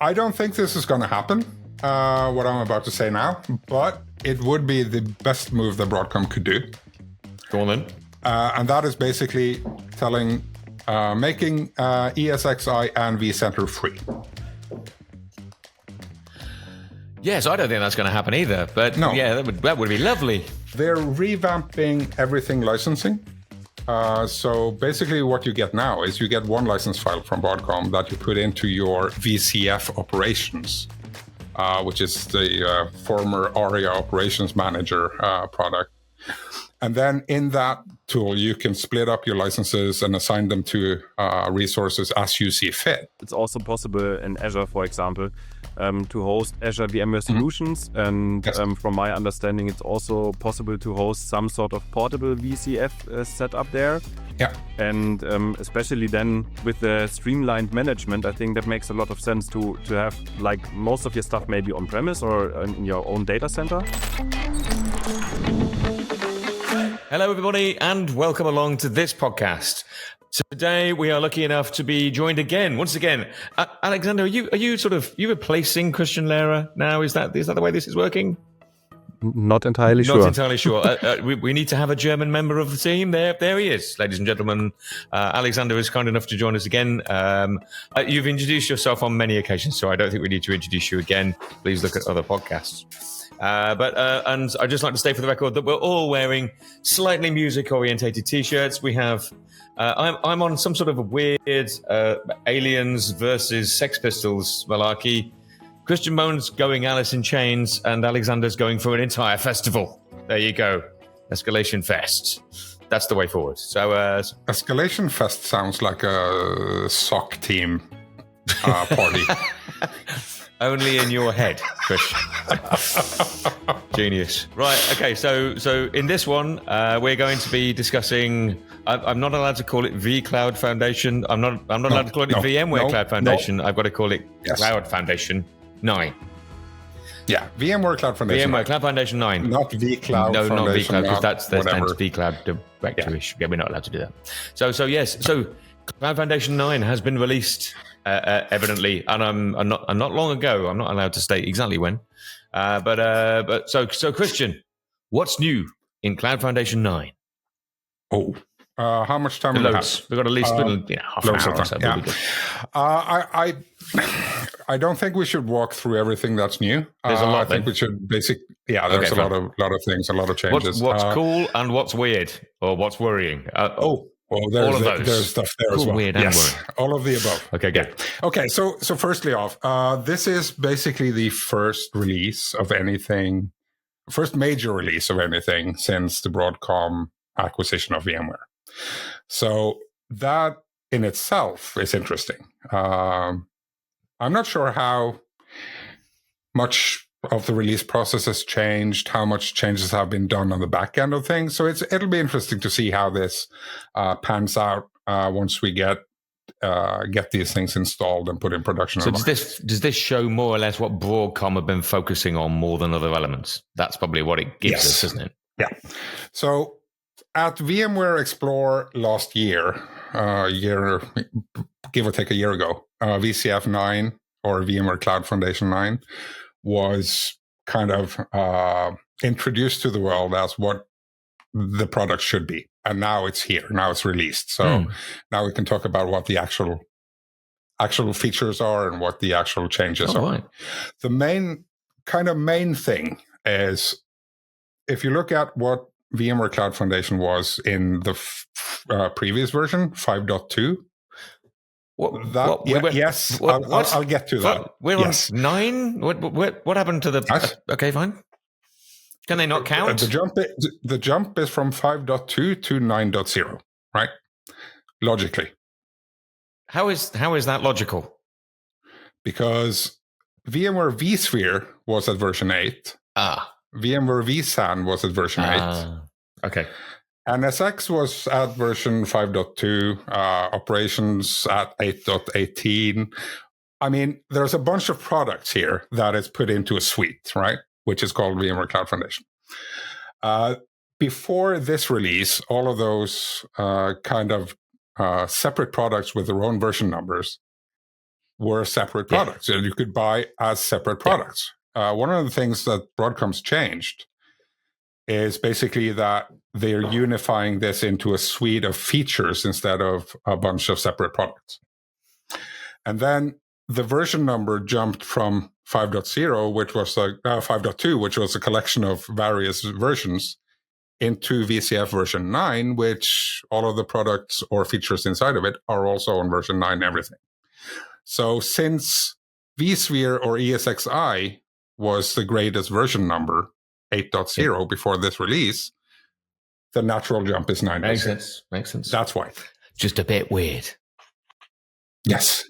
I don't think this is going to happen, what I'm about to say now, but it would be the best move that Broadcom could do. Go on then. And that is basically making ESXi and vCenter free. Yes, I don't think that's going to happen either. But No. yeah, that would be lovely. They're revamping everything licensing. So basically what you get now is you get one license file from Broadcom that you put into your VCF operations, which is the former ARIA Operations Manager product. And then in that tool, you can split up your licenses and assign them to resources as you see fit. It's also possible in Azure, for example, to host Azure VMware solutions. And Yes. From my understanding, it's also possible to host some sort of portable VCF setup there. Yeah. And especially then with the streamlined management, I think that makes a lot of sense to have like most of your stuff maybe on-premise or in your own data center. Hello, everybody, and welcome along to this podcast. So today we are lucky enough to be joined once again. Alexander, are you replacing Christian Lehrer now? Is that the way this is working? Not entirely sure. Not entirely sure. We need to have a German member of the team. There he is, ladies and gentlemen. Alexander is kind enough to join us again. You've introduced yourself on many occasions, so I don't think we need to introduce you again. Please look at other podcasts. And I'd just like to state for the record that we're all wearing slightly music-orientated T-shirts. We have, I'm on some sort of a weird Aliens versus Sex Pistols malarkey. Christian Moan's going Alice in Chains, and Alexander's going for an entire festival. There you go, Escalation Fest. That's the way forward. So, Escalation Fest sounds like a sock team party. Only in your head, Christian. Genius. Right. Okay. So in this one, we're going to be discussing. I'm not allowed to call it vCloud Foundation. I'm not allowed to call it VMware Cloud Foundation. I've got to call it Cloud Foundation 9. Yeah, VMware Cloud Foundation. VMware Cloud Foundation 9. Not vCloud. No, Foundation, not vCloud, because that's whatever. vCloud directory. Yeah, we're not allowed to do that. So yes. So Cloud Foundation 9 has been released. Evidently, and I'm not long ago. I'm not allowed to state exactly when, but so Christian, what's new in Cloud Foundation 9? Oh, how much time do we have? We've got at least half an hour or so. Yeah. I don't think we should walk through everything that's new. There's a lot. I think we should there's a lot of things, a lot of changes. What's cool and what's weird or what's worrying? Well, all of those. There's stuff there cool, as well. Weird, yes, and all of the above. Okay, good. Okay, so firstly off, this is basically the first release of anything, first major release of anything since the Broadcom acquisition of VMware. So that in itself is interesting. I'm not sure how much of the release process has changed, how much changes have been done on the back end of things. So it'll be interesting to see how this pans out once we get these things installed and put in production. So does this show more or less what Broadcom have been focusing on more than other elements? That's probably what it gives us, isn't it? Yeah. So at VMware Explore last year, give or take a year ago, VCF 9 or VMware Cloud Foundation 9 was kind of introduced to the world as what the product should be. And now it's here. Now it's released. So now we can talk about what the actual features are and what the actual changes are. Right. The main thing is, if you look at what VMware Cloud Foundation was in the previous version, 5.2, yes, I'll get to that. We're on 9. What happened to the? Okay, fine. Can they not count? The jump is from 5.2 to 9.0, right? Logically. How is that logical? Because VMware vSphere was at version 8. VMware vSAN was at version 8. Okay. NSX was at version 5.2, operations at 8.18. I mean, there's a bunch of products here that is put into a suite, right? Which is called VMware Cloud Foundation. Before this release, all of those separate products with their own version numbers were separate products, and you could buy as separate products. One of the things that Broadcom's changed is basically that they're unifying this into a suite of features instead of a bunch of separate products. And then the version number jumped from 5.0, which was 5.2, which was a collection of various versions, into VCF version 9, which all of the products or features inside of it are also on version 9 and everything. So since vSphere or ESXi was the greatest version number, 8.0, before this release, the natural jump is 9. Makes sense. That's why. Just a bit weird. Yes.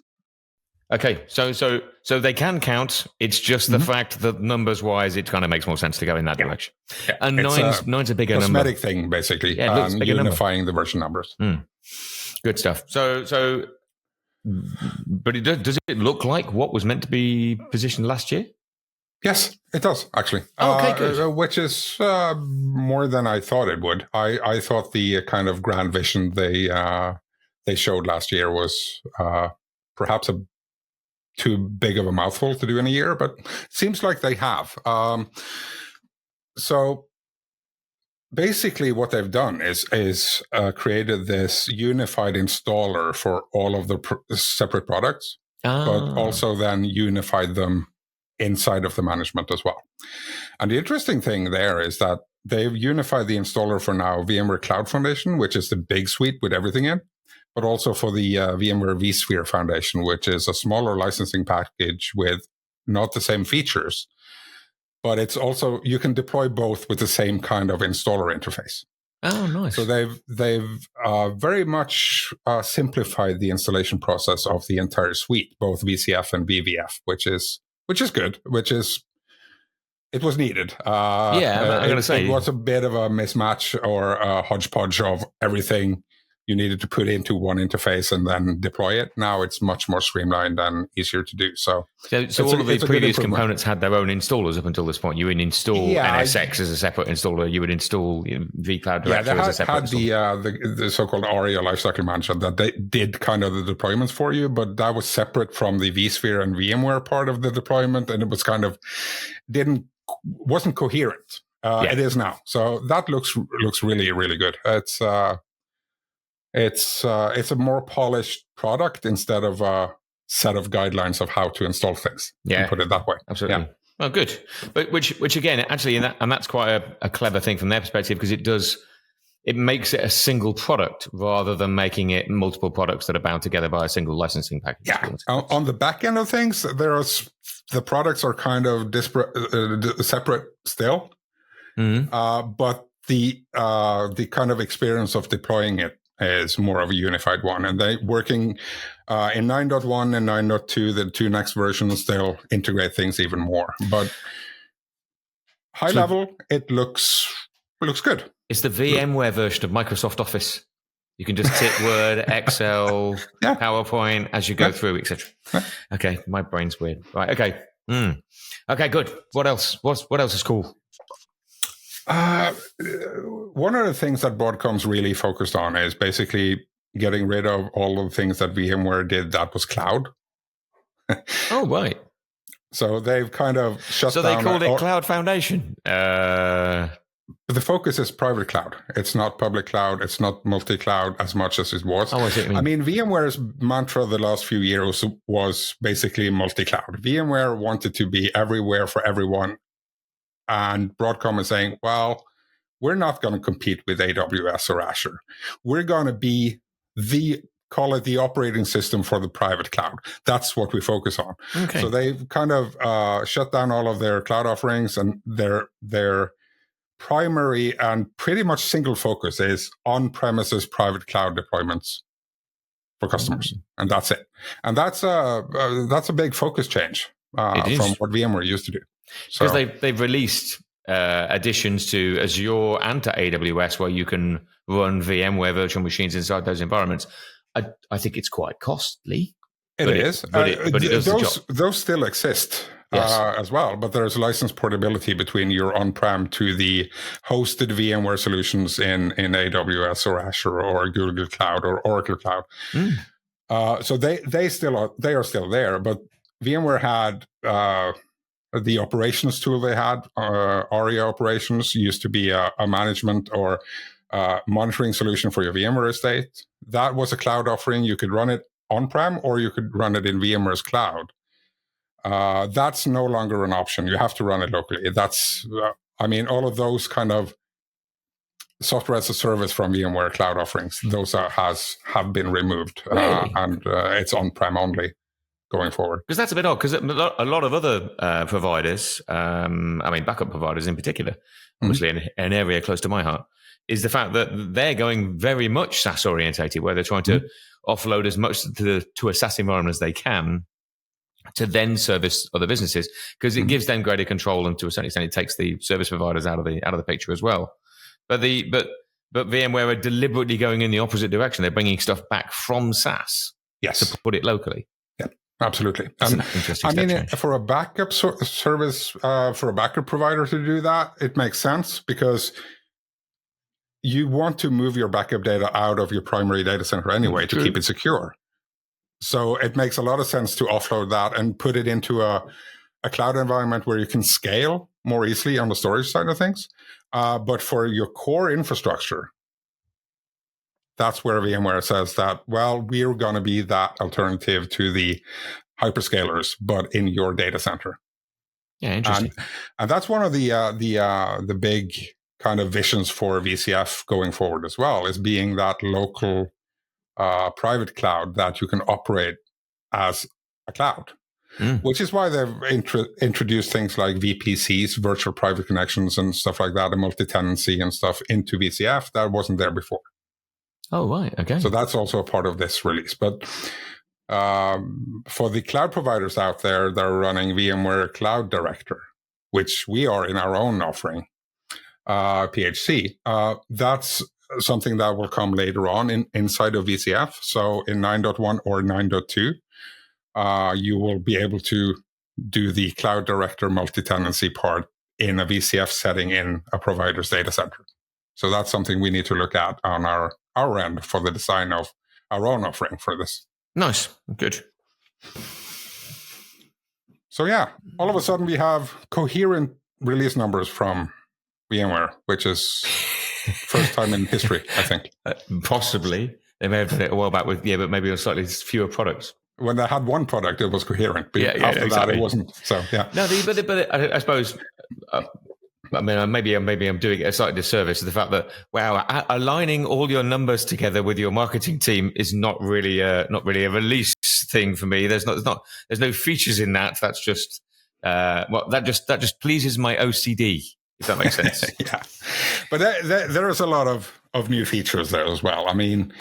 Okay, so they can count. It's just the fact that numbers-wise, it kind of makes more sense to go in that direction. Yeah. And nine's a bigger number. Cosmetic thing, basically. Yeah, it looks bigger unifying number. the version numbers. Good stuff. So, but does it look like what was meant to be positioned last year? Yes, it does, actually. Okay, good. Which is more than I thought it would. I thought the kind of grand vision they showed last year was perhaps too big of a mouthful to do in a year, but it seems like they have. So basically what they've done is created this unified installer for all of the separate products, but also then unified them inside of the management as well. And the interesting thing there is that they've unified the installer for now VMware Cloud Foundation, which is the big suite with everything in, but also for the VMware vSphere Foundation, which is a smaller licensing package with not the same features, but it's also, you can deploy both with the same kind of installer interface. Oh, nice. So they've very much simplified the installation process of the entire suite, both VCF and VVF, which is good, it was needed. I'm going to say it was a bit of a mismatch or a hodgepodge of everything you needed to put into one interface and then deploy it. Now it's much more streamlined and easier to do. So all of the previous components had their own installers up until this point. You would install NSX as a separate installer. You would install vCloud Director as a separate installer. The so-called ARIA lifecycle manager that they did kind of the deployments for you, but that was separate from the vSphere and VMware part of the deployment, and it was kind of wasn't coherent. It is now. So that looks really, really good. It's a more polished product instead of a set of guidelines of how to install things. Yeah, put it that way. Absolutely. Yeah. Oh, good. But which again, actually, and that's quite a clever thing from their perspective, because it makes it a single product rather than making it multiple products that are bound together by a single licensing package. Yeah. On the back end of things, the products are kind of disparate, separate still, but the kind of experience of deploying it is more of a unified one. And they working in 9.1 and 9.2, the two next versions, they'll integrate things even more. But high level, it looks good. It's the VMware version of Microsoft Office. You can just tick Word, Excel, PowerPoint as you go through, etc. Okay, my brain's weird. Right, okay. Okay, good. What else? What else is cool? One of the things that Broadcom's really focused on is basically getting rid of all of the things that VMware did that was cloud. Oh, right. So they've kind of shut down. So they called it Cloud Foundation. The focus is private cloud. It's not public cloud. It's not multi-cloud as much as it was. Oh, I see what you mean. I mean, VMware's mantra the last few years was basically multi-cloud. VMware wanted to be everywhere for everyone. And Broadcom is saying, well, we're not going to compete with AWS or Azure. We're going to be call it the operating system for the private cloud. That's what we focus on. Okay. So they've kind of shut down all of their cloud offerings, and their primary and pretty much single focus is on-premises private cloud deployments for customers. And that's it. And that's a big focus change from what VMware used to do. Because they've released additions to Azure and to AWS where you can run VMware virtual machines inside those environments. I think it's quite costly. It is. But it does the job. Those still exist as well, but there's license portability between your on-prem to the hosted VMware solutions in AWS or Azure or Google Cloud or Oracle Cloud. So they are still there, but VMware had the operations tool they had, ARIA Operations, used to be a management or monitoring solution for your VMware estate. That was a cloud offering. You could run it on-prem or you could run it in VMware's cloud. That's no longer an option. You have to run it locally. That's, all of those kind of software as a service from VMware cloud offerings, those have been removed. Really? And it's on-prem only going forward. Because that's a bit odd, because a lot of other providers, backup providers in particular, obviously an area close to my heart, is the fact that they're going very much SaaS orientated, where they're trying to offload as much to a SaaS environment as they can to then service other businesses, because it gives them greater control, and to a certain extent it takes the service providers out of the picture as well. But VMware are deliberately going in the opposite direction. They're bringing stuff back from SaaS to put it locally. Yeah, absolutely. And for a backup service, for a backup provider to do that, it makes sense, because you want to move your backup data out of your primary data center anyway to keep it secure. So it makes a lot of sense to offload that and put it into a cloud environment where you can scale more easily on the storage side of things. But for your core infrastructure, that's where VMware says that, well, we're going to be that alternative to the hyperscalers, but in your data center. Yeah, interesting. And that's one of the big kind of visions for VCF going forward as well, is being that local private cloud that you can operate as a cloud. Which is why they've introduced things like VPCs, virtual private connections, and stuff like that, and multi-tenancy and stuff into VCF that wasn't there before. Oh, right. Okay. So that's also a part of this release. But for the cloud providers out there that are running VMware Cloud Director, which we are in our own offering, PHC, that's something that will come later on inside of VCF. So in 9.1 or 9.2, you will be able to do the Cloud Director multi-tenancy part in a VCF setting in a provider's data center. So that's something we need to look at on our end for the design of our own offering for this. Nice. Good. So yeah, all of a sudden we have coherent release numbers from VMware, which is first time in history, I think. Possibly. They may have done it a while back with, but maybe on slightly fewer products. When they had one product, it was coherent. But after that, it wasn't. So, yeah. No, but I suppose, maybe I'm doing a slight disservice to the fact that, aligning all your numbers together with your marketing team is not really a release thing for me. There's no features in that. That's just, that just pleases my OCD, if that makes sense. Yeah. But there is a lot of new features there as well. I mean,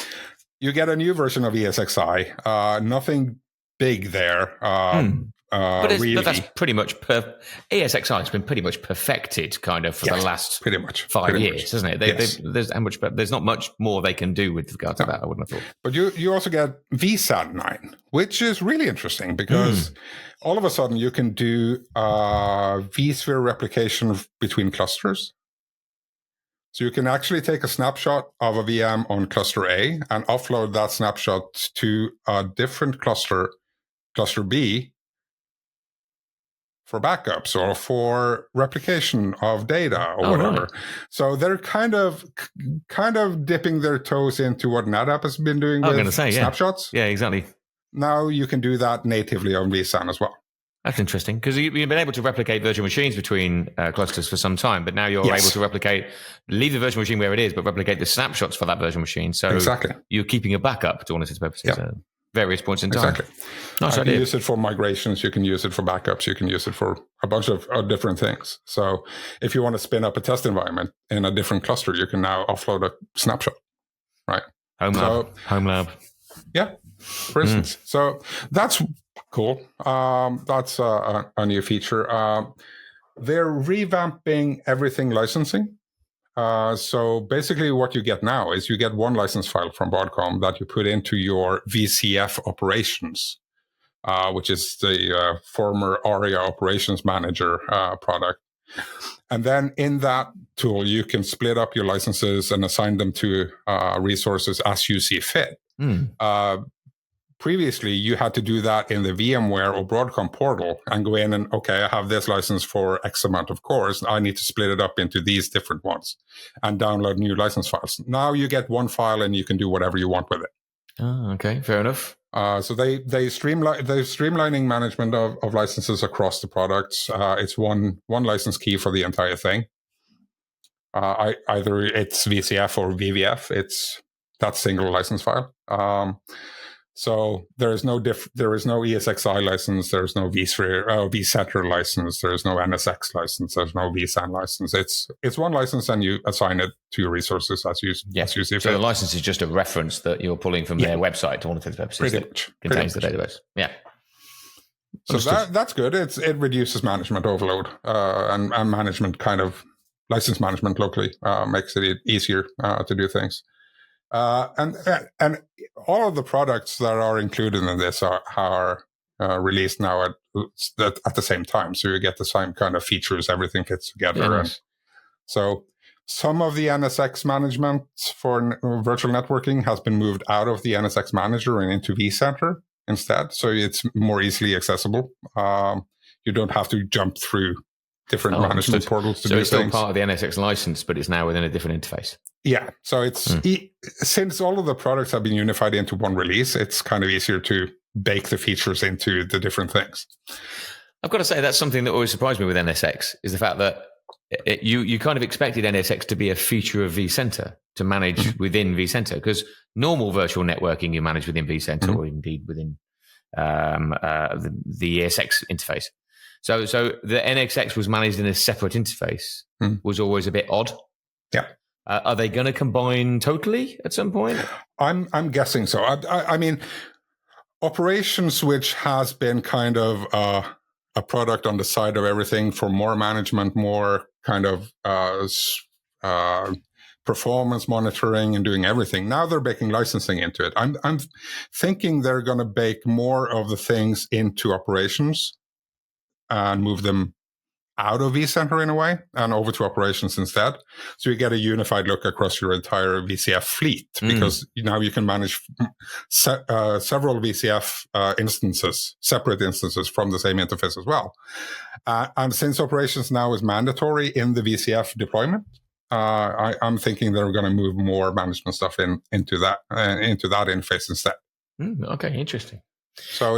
you get a new version of ESXi. Nothing big there. But that's pretty much ESXi has been pretty much perfected, kind of, for the last pretty much 5 years, hasn't it? There's not much more they can do with regard to that, I wouldn't have thought. But you also get VSAT 9, which is really interesting, because all of a sudden you can do vSphere replication between clusters. So you can actually take a snapshot of a VM on cluster A, and offload that snapshot to a different cluster B, for backups or for replication of data or whatever. Right. So they're kind of dipping their toes into what NetApp has been doing with snapshots. Yeah, exactly. Now you can do that natively on vSAN as well. That's interesting, because you've been able to replicate virtual machines between clusters for some time, but now you're able to leave the virtual machine where it is, but replicate the snapshots for that virtual machine. So you're keeping a backup to all intents and purposes at various points in time. Exactly. Nice idea. You can use it for migrations, you can use it for backups, you can use it for a bunch of different things. So if you want to spin up a test environment in a different cluster, you can now offload a snapshot, right? Home lab. Yeah, for instance. So that's cool. That's a new feature. They're revamping everything licensing. So basically what you get now is you get one license file from Broadcom that you put into your VCF operations, which is the former ARIA Operations Manager product. And then in that tool, you can split up your licenses and assign them to resources as you see fit. previously you had to do that in the VMware or Broadcom portal and go in and, okay, I have this license for X amount of cores. I need to split it up into these different ones and download new license files. Now you get one file and you can do whatever you want with it. Oh, okay, fair enough. So they're streamlining management of licenses across the products. It's one license key for the entire thing. Either it's VCF or VVF. It's that single license file. So there is no ESXi license. There is no vCenter license. There is no NSX license. There's no vSAN license. It's one license, and you assign it to your resources as you see fit. So the license is just a reference that you're pulling from their website to all intents and purposes that contains the database. Yeah. So that's good. It reduces management overload and management kind of license management locally makes it easier to do things. And all of the products that are included in this are released now at the same time. So you get the same kind of features, everything fits together. Yeah, nice. And so some of the NSX management for virtual networking has been moved out of the NSX manager and into vCenter instead. So it's more easily accessible. You don't have to jump through different management portals to do things. So it's still part of the NSX license, but it's now within a different interface. Yeah. So it's since all of the products have been unified into one release, it's kind of easier to bake the features into the different things. I've got to say that's something that always surprised me with NSX is the fact that you kind of expected NSX to be a feature of vCenter to manage within vCenter, because normal virtual networking you manage within vCenter or indeed within the ESX interface. So the NSX was managed in a separate interface was always a bit odd. Yeah. Are they going to combine totally at some point? I'm guessing so. I mean, operations, which has been kind of a product on the side of everything for more management, more kind of performance monitoring and doing everything. Now they're baking licensing into it. I'm thinking they're going to bake more of the things into operations and move them out of vCenter in a way and over to operations instead. So you get a unified look across your entire VCF fleet, because now you can manage several VCF instances, separate instances from the same interface as well. And since operations now is mandatory in the VCF deployment, I'm thinking they're going to move more management stuff into that interface instead. Okay, interesting. So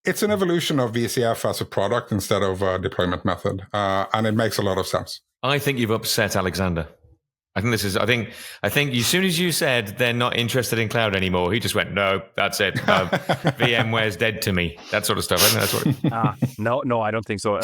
it's an evolution of VCF as a product instead of a deployment method, and it makes a lot of sense. I think you've upset Alexander. I think as soon as you said they're not interested in cloud anymore, he just went, no, that's it. VMware's dead to me. That sort of stuff. I think that's what. No, I don't think so.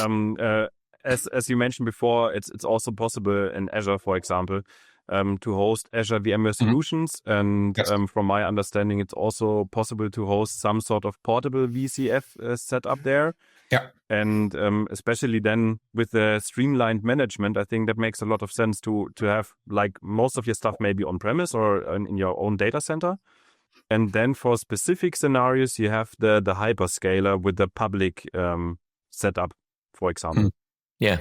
As you mentioned before, it's also possible in Azure, for example, to host Azure VMware solutions. And from my understanding, it's also possible to host some sort of portable VCF setup there. Yeah. And especially then with the streamlined management, I think that makes a lot of sense to have like most of your stuff maybe on-premise or in your own data center. And then for specific scenarios, you have the hyperscaler with the public setup, for example. Yeah.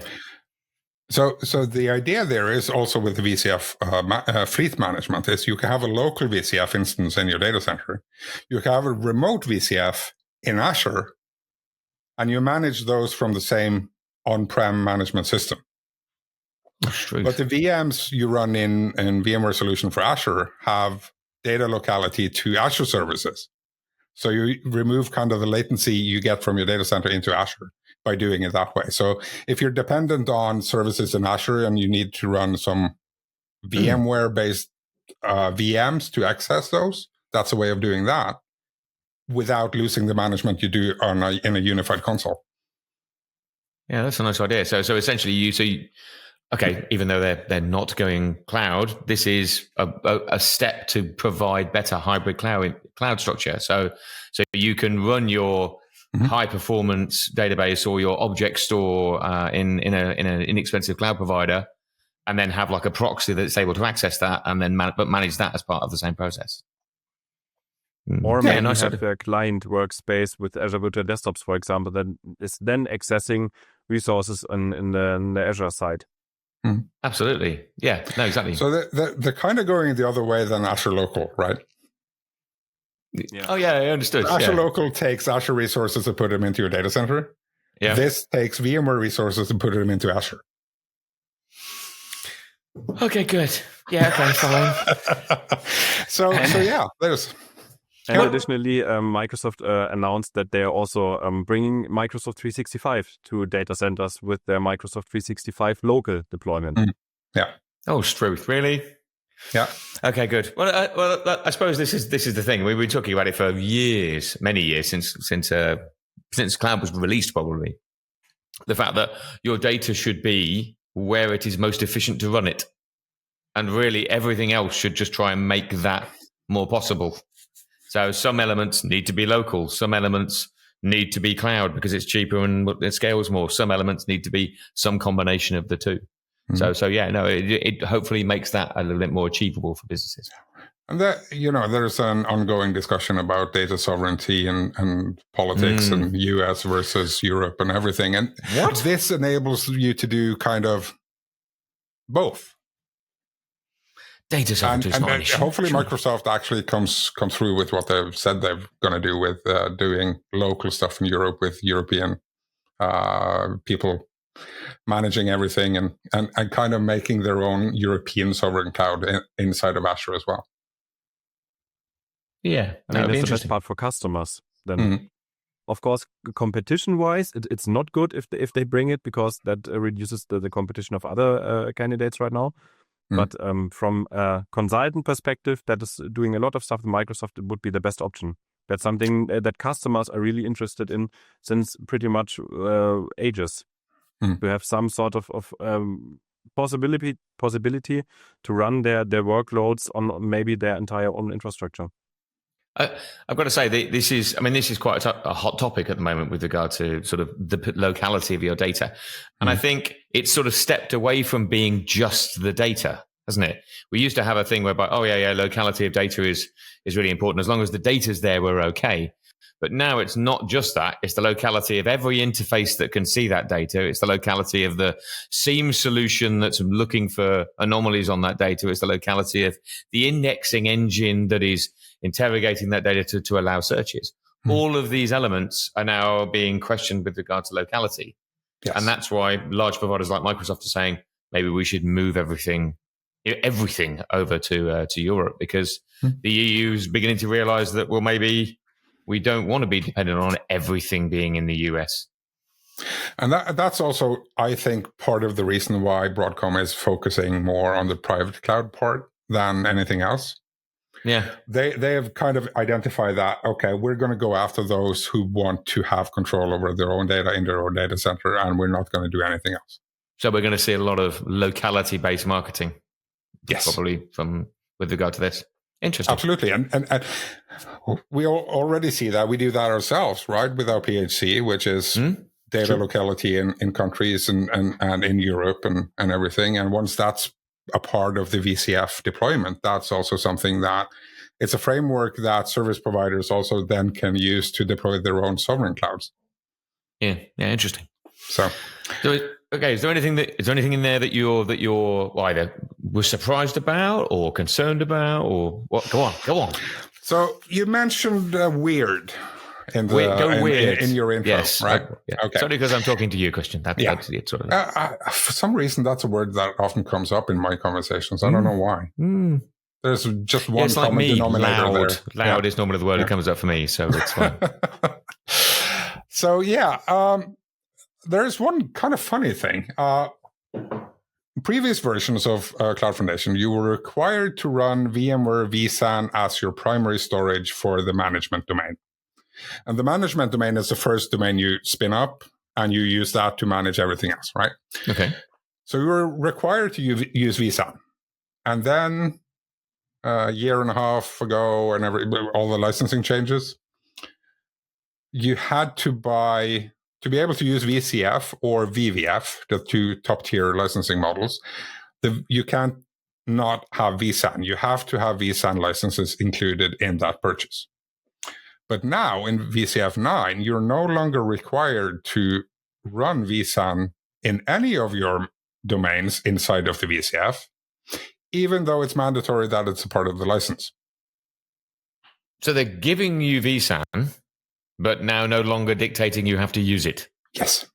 So the idea there is also with the VCF fleet management is you can have a local VCF instance in your data center. You can have a remote VCF in Azure, and you manage those from the same on-prem management system. But the VMs you run in VMware solution for Azure have data locality to Azure services. So you remove kind of the latency you get from your data center into Azure by doing it that way. So if you're dependent on services in Azure and you need to run some VMware-based VMs to access those, that's a way of doing that without losing the management you do in a unified console. Yeah, that's a nice idea. So essentially, even though they're not going cloud, this is a step to provide better hybrid cloud structure. So you can run your high performance database or your object store in an inexpensive cloud provider, and then have like a proxy that's able to access that, and then manage that as part of the same process. Or maybe have a client workspace with Azure Virtual Desktops, for example, that is then accessing resources in the Azure side. Absolutely. Yeah, no, exactly. So they're kind of going the other way than Azure Local, right? Yeah. Oh yeah, I understood. Azure Yeah. Local takes Azure resources and put them into your data center. Yeah. This takes VMware resources and put them into Azure. Okay, good. Yeah, okay, fine. so yeah, there's. And additionally, Microsoft announced that they are also bringing Microsoft 365 to data centers with their Microsoft 365 local deployment. Yeah. Oh, Struth, really? Yeah. Okay, good. Well, I suppose this is the thing. We've been talking about it for years, many years since cloud was released. Probably the fact that your data should be where it is most efficient to run it, and really everything else should just try and make that more possible. So some elements need to be local. Some elements need to be cloud because it's cheaper and it scales more. Some elements need to be some combination of the two. Mm-hmm. So yeah, no, it hopefully makes that a little bit more achievable for businesses. And that, there's an ongoing discussion about data sovereignty and politics and US versus Europe and everything. And this enables you to do kind of both. Data sovereignty is not an issue. Hopefully Microsoft actually comes through with what they've said they're going to do with doing local stuff in Europe with European people managing everything and kind of making their own European sovereign cloud inside of Azure as well. Yeah, I mean, that's the best part for customers. Then, of course, competition-wise, it's not good if they bring it because that reduces the competition of other candidates right now. But from a consultant perspective that is doing a lot of stuff with Microsoft, it would be the best option. That's something that customers are really interested in since pretty much ages. To have some sort of possibility to run their workloads on maybe their entire own infrastructure. I've got to say, this is quite a hot topic at the moment with regard to sort of the locality of your data. And I think it's sort of stepped away from being just the data, hasn't it? We used to have a thing whereby, locality of data is really important. As long as the data's there, we're okay. But now it's not just that. It's the locality of every interface that can see that data. It's the locality of the SIEM solution that's looking for anomalies on that data. It's the locality of the indexing engine that is interrogating that data to allow searches. All of these elements are now being questioned with regard to locality. Yes. And that's why large providers like Microsoft are saying, maybe we should move everything over to Europe because the EU is beginning to realize that, well, maybe we don't want to be dependent on everything being in the US. And that's also, I think, part of the reason why Broadcom is focusing more on the private cloud part than anything else. Yeah. They have kind of identified that, okay, we're going to go after those who want to have control over their own data in their own data center, and we're not going to do anything else. So we're going to see a lot of locality-based marketing. Yes. Probably with regard to this. Interesting. Absolutely. And we already see that. We do that ourselves, right? With our PHC, which is data locality in countries and in Europe and everything. And once that's a part of the VCF deployment, that's also something that it's a framework that service providers also then can use to deploy their own sovereign clouds. Yeah, interesting. So okay, is there anything in there that you're either were surprised about or concerned about or what? Go on. So you mentioned weird in your intro, yes, right? Okay. Sorry, because I'm talking to you, Christian. That's it. Sort of. For some reason, that's a word that often comes up in my conversations. I don't know why. There's just one common denominator there. Loud is normally the word that comes up for me, so it's fine. So there's one kind of funny thing. Previous versions of Cloud Foundation, you were required to run VMware vSAN as your primary storage for the management domain. And the management domain is the first domain you spin up, and you use that to manage everything else, right? Okay. So you were required to use vSAN. And then a year and a half ago, and all the licensing changes, you had to buy... To be able to use VCF or VVF, the two top-tier licensing models, you can't not have vSAN. You have to have vSAN licenses included in that purchase. But now in VCF 9, you're no longer required to run vSAN in any of your domains inside of the VCF, even though it's mandatory that it's a part of the license. So they're giving you vSAN, but now no longer dictating you have to use it. Yes.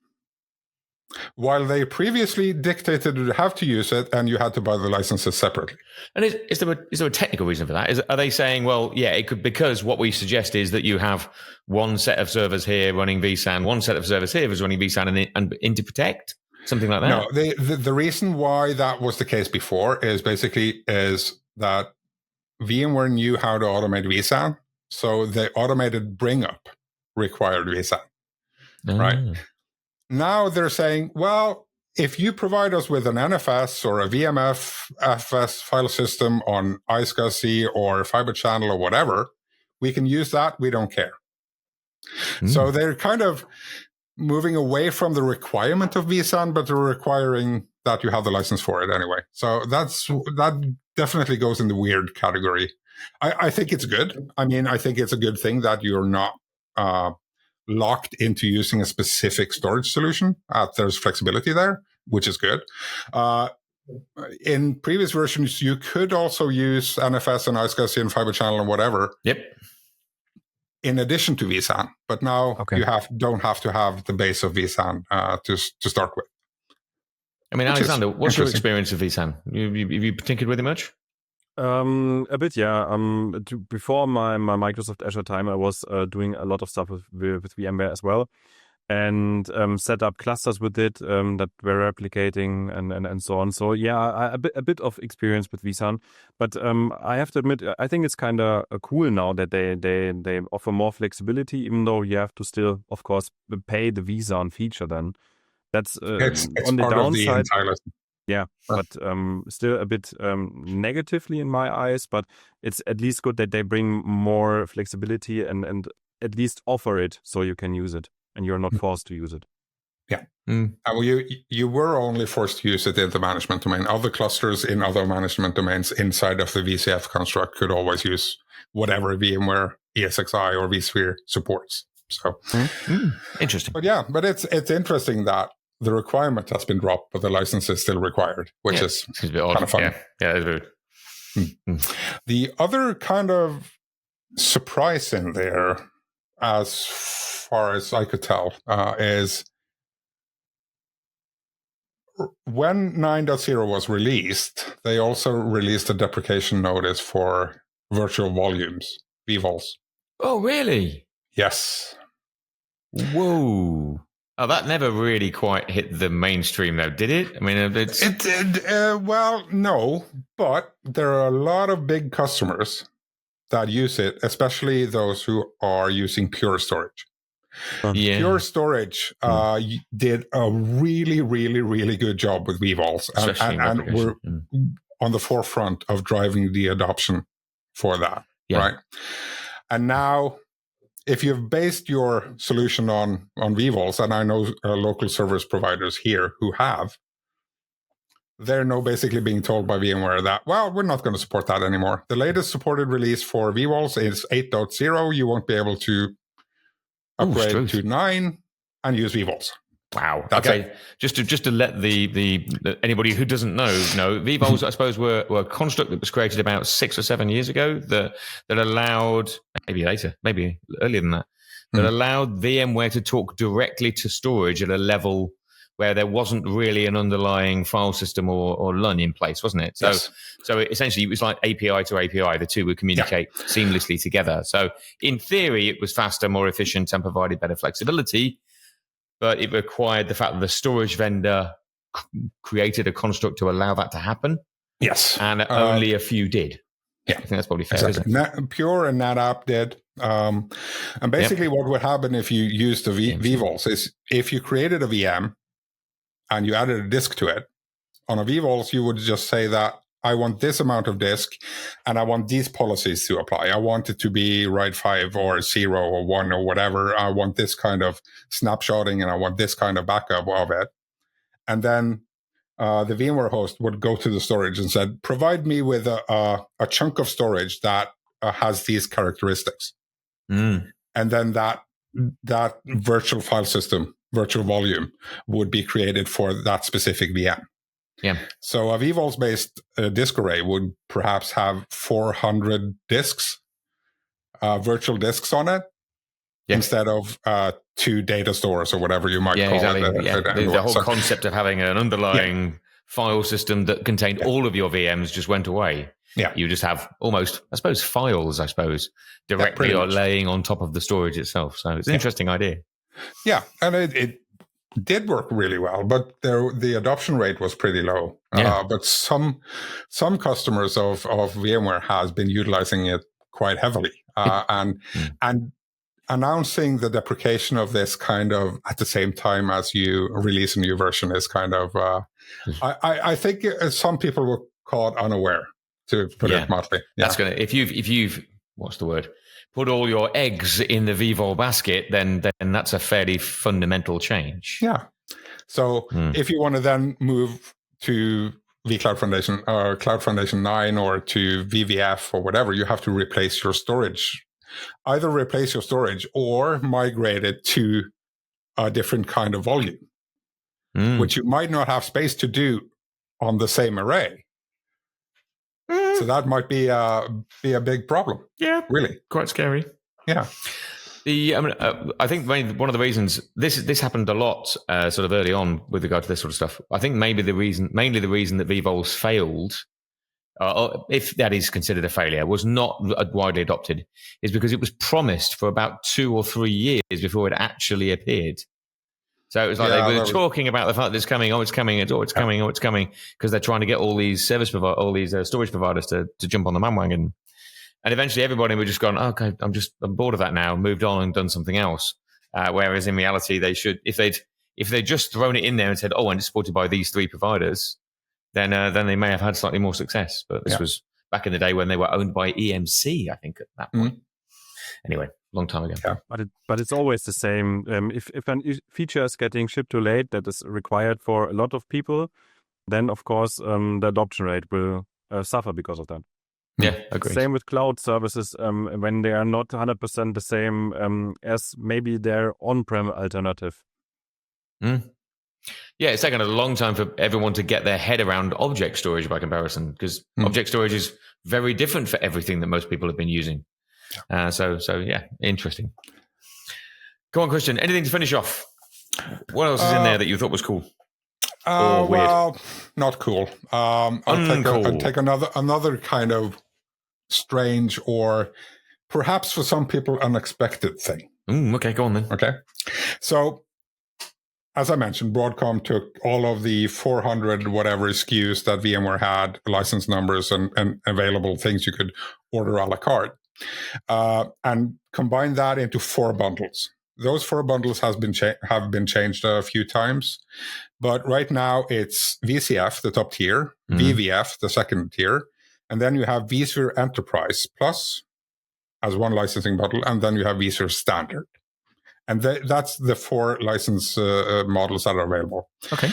While they previously dictated you have to use it and you had to buy the licenses separately. And is there a technical reason for that? Are they saying, well, yeah, it could, because what we suggest is that you have one set of servers here running vSAN, one set of servers here is running vSAN and interprotect? Something like that? No, the reason why that was the case before is that VMware knew how to automate vSAN, so the automated bring up required vSAN, right? Now they're saying, well, if you provide us with an NFS or a VMFS file system on iSCSI or Fiber Channel or whatever, we can use that. We don't care. So they're kind of moving away from the requirement of vSAN, but they're requiring that you have the license for it anyway. So that definitely goes in the weird category. I think it's good. I mean, I think it's a good thing that you're not locked into using a specific storage solution. There's flexibility there, which is good. In previous versions, you could also use NFS and iSCSI and Fiber Channel and whatever. Yep. In addition to vSAN, but now you don't have to have the base of vSAN to start with. I mean, Alexander, what's your experience of vSAN? Have you tinkered with it much? A bit, yeah. Before my Microsoft Azure time, I was doing a lot of stuff with VMware as well, and set up clusters with it that were replicating and so on. So yeah, a bit of experience with vSAN, but I have to admit, I think it's kind of cool now that they offer more flexibility, even though you have to still, of course, pay the vSAN feature. Then that's it's on the part downside. Of the entire list. Yeah, but still a bit negatively in my eyes. But it's at least good that they bring more flexibility and at least offer it so you can use it and you're not forced to use it. Yeah. Well, you were only forced to use it in the management domain. Other clusters in other management domains inside of the VCF construct could always use whatever VMware ESXi or vSphere supports. So interesting. But it's interesting that the requirement has been dropped, but the license is still required, which is a bit odd. Kind of fun. Yeah, it's weird. The other kind of surprise in there, as far as I could tell, is when 9.0 was released, they also released a deprecation notice for virtual volumes, vVols. Oh, really? Yes. Whoa. Oh, that never really quite hit the mainstream, though, did it? I mean, it did. Well, no, but there are a lot of big customers that use it, especially those who are using Pure Storage. Pure Storage did a really, really, really good job with vVols, and we're on the forefront of driving the adoption for that, right? And now, if you've based your solution on vVols, and I know local service providers here who have, they're now basically being told by VMware that, well, we're not going to support that anymore. The latest supported release for vVols is 8.0. You won't be able to upgrade to 9 and use vVols. Wow. Okay. Just to let the anybody who doesn't know, vVols, I suppose, were a construct that was created about 6 or 7 years ago that allowed, maybe later, maybe earlier than that, that allowed VMware to talk directly to storage at a level where there wasn't really an underlying file system or LUN in place, wasn't it? So, so essentially it was like API to API. The two would communicate seamlessly together. So in theory, it was faster, more efficient, and provided better flexibility. But it required the fact that the storage vendor created a construct to allow that to happen. Yes. And only a few did. Yeah. I think that's probably fair. Exactly. Pure and NetApp did. And basically what would happen if you used the vVols is if you created a VM and you added a disk to it, on a vVols, you would just say that I want this amount of disk and I want these policies to apply. I want it to be RAID 5 or 0 or 1 or whatever. I want this kind of snapshotting and I want this kind of backup of it. And then the VMware host would go to the storage and said, provide me with a chunk of storage that has these characteristics. And then that virtual file system, virtual volume, would be created for that specific VM. Yeah. So a vVols-based disk array would perhaps have 400 disks virtual disks on it instead of 2 data stores or whatever you might call exactly. it. The whole concept of having an underlying file system that contained all of your VMs just went away. Yeah. You just have almost, I suppose, files, directly or laying on top of the storage itself. So it's an interesting idea. Yeah, and it did work really well, but the adoption rate was pretty low. But some customers of VMware has been utilizing it quite heavily, and announcing the deprecation of this kind of at the same time as you release a new version is kind of I think some people were caught unaware, to put it mildly. That's gonna if you've what's the word, put all your eggs in the vVol basket, then that's a fairly fundamental change. Yeah. So if you want to then move to vCloud Foundation or Cloud Foundation 9 or to VVF or whatever, you have to replace your storage. Either replace your storage or migrate it to a different kind of volume, which you might not have space to do on the same array. So that might be a big problem. Yeah, really, quite scary. Yeah. I think one of the reasons this happened a lot sort of early on with regard to this sort of stuff. I think mainly the reason that vVols failed, if that is considered a failure, was not widely adopted, is because it was promised for about 2 or 3 years before it actually appeared. So it was like they were talking about the fact that it's coming, it's coming, it's coming, because they're trying to get all these storage providers to jump on the bandwagon. And eventually everybody would just gone, okay, I'm bored of that now, moved on and done something else. Whereas in reality, they should, if they'd just thrown it in there and said, and it's supported by these 3 providers, then they may have had slightly more success. But this was back in the day when they were owned by EMC, I think, at that point. Anyway, long time ago. Yeah. But it's always the same. If a feature is getting shipped too late, that is required for a lot of people, then of course the adoption rate will suffer because of that. Yeah, agreed. Same with cloud services when they are not 100% the same as maybe their on-prem alternative. Yeah, it's taken a long time for everyone to get their head around object storage by comparison, because object storage is very different for everything that most people have been using. So yeah, interesting. Go on, Christian. Anything to finish off? What else is in there that you thought was cool? Or weird? Well, not cool. I'll take another kind of strange or perhaps for some people unexpected thing. Okay, go on then. Okay. So, as I mentioned, Broadcom took all of the 400 whatever SKUs that VMware had, license numbers and available things you could order a la carte, and combined that into 4 bundles. Those 4 bundles have been changed a few times, but right now it's VCF, the top tier, VVF, the second tier, and then you have vSphere Enterprise Plus as one licensing bundle, and then you have vSphere Standard. And that's the 4 license models that are available. Okay.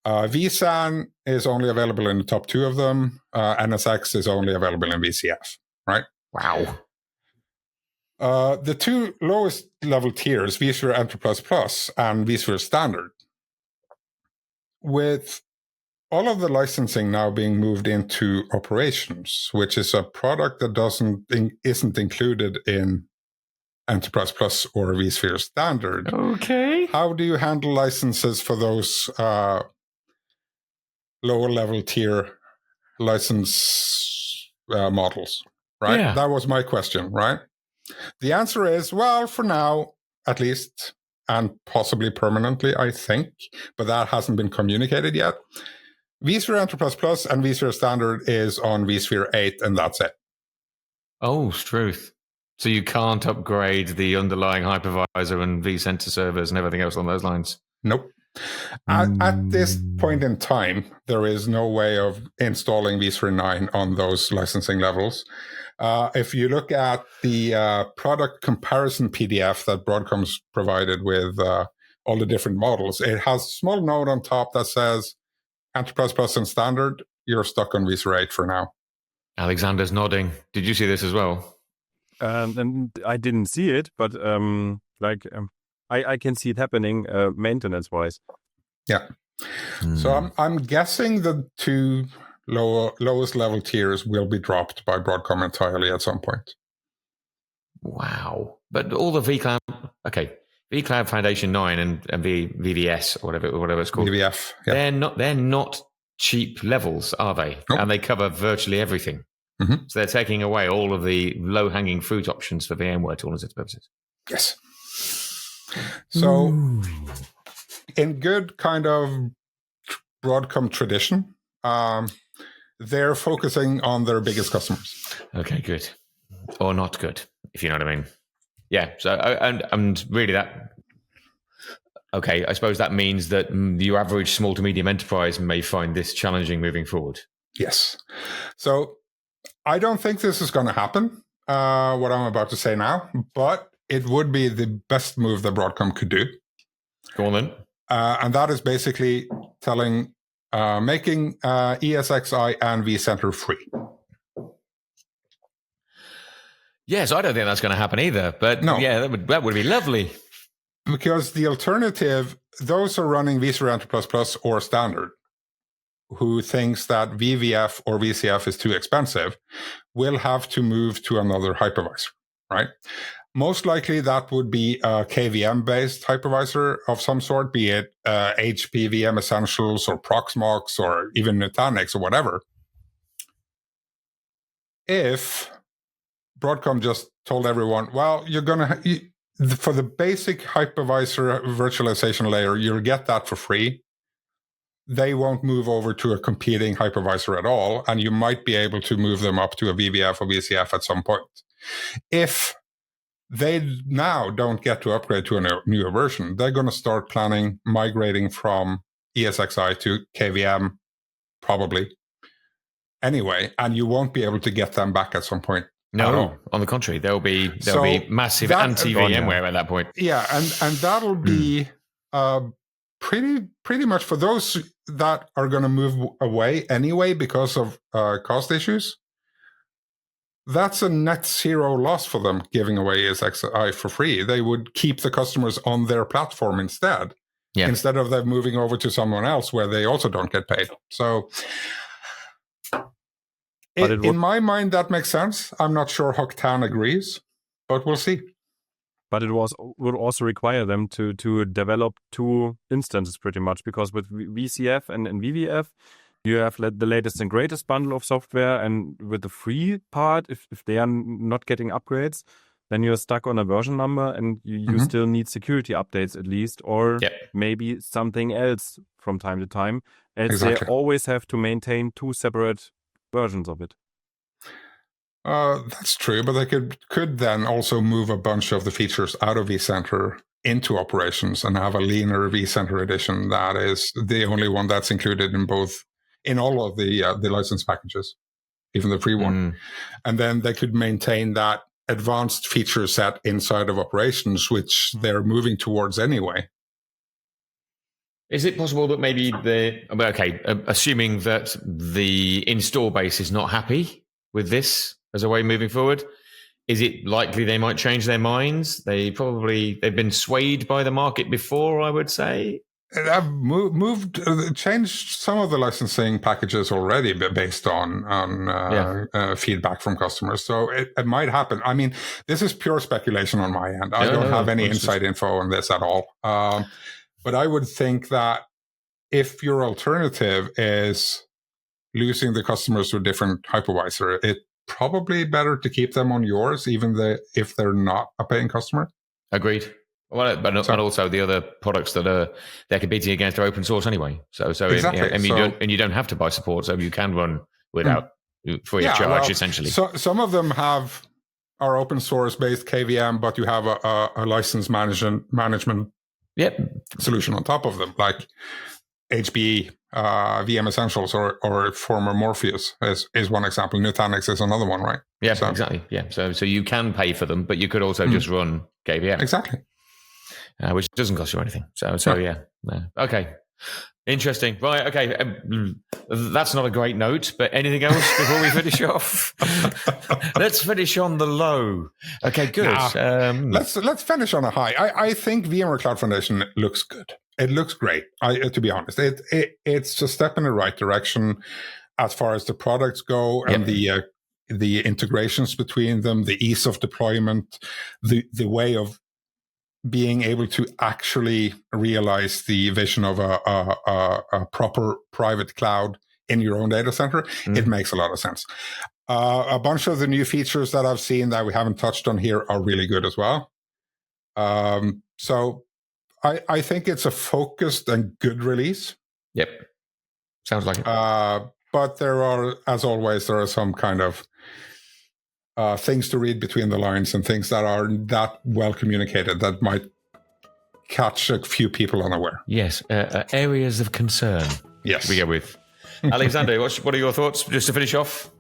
vSAN is only available in the top 2 of them. NSX is only available in VCF, right? Wow. The 2 lowest level tiers, vSphere Enterprise Plus and vSphere Standard, with all of the licensing now being moved into operations, which is a product that isn't included in Enterprise Plus or vSphere Standard. Okay. How do you handle licenses for those lower level tier license models? Right? Yeah. That was my question, right? The answer is, well, for now, at least, and possibly permanently, I think, but that hasn't been communicated yet. vSphere Enterprise Plus and vSphere Standard is on vSphere 8, and that's it. Oh, truth. So you can't upgrade the underlying hypervisor and vCenter servers and everything else on those lines? Nope. At this point in time, there is no way of installing vSphere 9 on those licensing levels. If you look at the product comparison PDF that Broadcom's provided with all the different models, it has a small note on top that says Enterprise Plus and Standard, you're stuck on vSphere 8 for now. Alexander's nodding. Did you see this as well? And I didn't see it, but I can see it happening maintenance-wise. Yeah. So I'm guessing the 2 lowest level tiers will be dropped by Broadcom entirely at some point. Wow. But all the vCloud Foundation 9 and VVS, or whatever it's called. VVF. Yeah. They're not cheap levels, are they? Nope. And they cover virtually everything. Mm-hmm. So they're taking away all of the low-hanging fruit options for VMware to all intents and purposes. Yes. So, in good kind of Broadcom tradition, they're focusing on their biggest customers. Okay, good. Or not good, if you know what I mean. Yeah. So, and really that, okay, I suppose that means that your average small to medium enterprise may find this challenging moving forward. Yes. So, I don't think this is going to happen, what I'm about to say now, but it would be the best move that Broadcom could do. Go on then. And that is basically making ESXi and vCenter free. Yes, I don't think that's going to happen either. But no. Yeah, that would be lovely. Because the alternative, those are running vSphere Enter++ or standard, who thinks that VVF or VCF is too expensive, will have to move to another hypervisor, right? Most likely that would be a KVM-based hypervisor of some sort, be it HP VM Essentials or Proxmox or even Nutanix or whatever. If Broadcom just told everyone, well, you're going to, for the basic hypervisor virtualization layer, you'll get that for free. They won't move over to a competing hypervisor at all, and you might be able to move them up to a VVF or VCF at some point. If they now don't get to upgrade to a newer version, they're going to start planning migrating from ESXi to KVM, probably, anyway, and you won't be able to get them back at some point. No, on the contrary, there'll be massive anti-VMware at that point. Yeah, and that'll be pretty much for those that are going to move away anyway because of cost issues. That's a net zero loss for them giving away ESXi for free. They would keep the customers on their platform instead of them moving over to someone else where they also don't get paid. So in my mind, that makes sense. I'm not sure Hock Tan agrees, but we'll see. But it would also require them to develop two instances pretty much, because with VCF and VVF, you have the latest and greatest bundle of software, and with the free part, if they are not getting upgrades, then you're stuck on a version number, and you still need security updates at least, or maybe something else from time to time. And they always have to maintain two separate versions of it. That's true, but they could then also move a bunch of the features out of vCenter into operations and have a leaner vCenter edition that is the only one that's included in all of the license packages, even the free one. And then they could maintain that advanced feature set inside of operations, which they're moving towards anyway. Is it possible that maybe assuming that the install base is not happy with this as a way moving forward, is it likely they might change their minds? They've been swayed by the market before, I would say. I've changed some of the licensing packages already based on feedback from customers. So it might happen. I mean, this is pure speculation on my end. I don't have any inside info on this at all. But I would think that if your alternative is losing the customers to a different hypervisor, it's probably better to keep them on yours, even if they're not a paying customer. Agreed. Well, but also the other products that they're competing against are open source anyway. So exactly. You don't have to buy support, so you can run without free of charge essentially. So some of them are open source based KVM, but you have a license management solution on top of them, like HPE, VM Essentials, or former Morpheus is one example. Nutanix is another one, right? Yeah, exactly. Yeah, so you can pay for them, but you could also just run KVM. Exactly. Which doesn't cost you anything. So yeah. Okay. Interesting. Right. Okay. That's not a great note, but anything else before we finish off? Let's finish on the low. Okay, good. Let's finish on a high. I think VMware Cloud Foundation looks good. It looks great. To be honest, it's a step in the right direction as far as the products go and the the integrations between them, the ease of deployment, the way of being able to actually realize the vision of a proper private cloud in your own data center, it makes a lot of sense. A bunch of the new features that I've seen that we haven't touched on here are really good as well. So I think it's a focused and good release. Yep. Sounds like it. But there are, as always, there are some kind of things to read between the lines and things that are that well communicated that might catch a few people unaware. Yes, areas of concern. Yes. We go with. Alexander, what are your thoughts, just to finish off?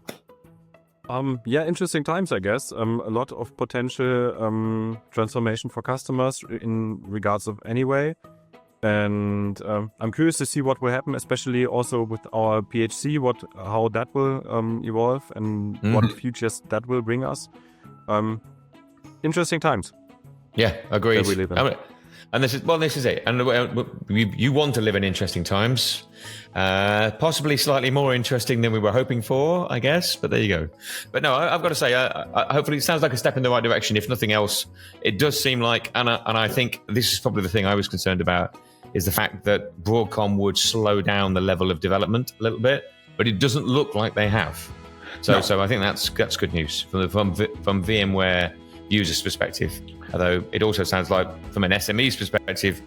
Yeah, interesting times, I guess. A lot of potential transformation for customers in regards of Anyway. And I'm curious to see what will happen, especially also with our PHC, how that will evolve and what futures that will bring us. Interesting times. Yeah, agreed. That we live in. And this is it. And you want to live in interesting times, possibly slightly more interesting than we were hoping for, I guess. But there you go. But no, I've got to say, hopefully it sounds like a step in the right direction. If nothing else, it does seem like, and I think this is probably the thing I was concerned about, is the fact that Broadcom would slow down the level of development a little bit, but it doesn't look like they have. So I think that's good news from VMware users' perspective. Although it also sounds like from an SME's perspective,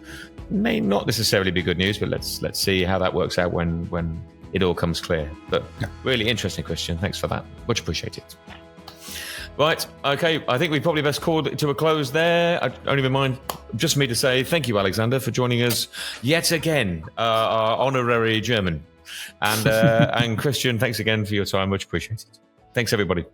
may not necessarily be good news, but let's see how that works out when it all comes clear. But really interesting question. Thanks for that. Much appreciated. Right, okay, I think we probably best call it to a close there. I don't even mind, just me to say thank you, Alexander, for joining us yet again, our honorary German. And Christian, thanks again for your time, much appreciated. Thanks, everybody.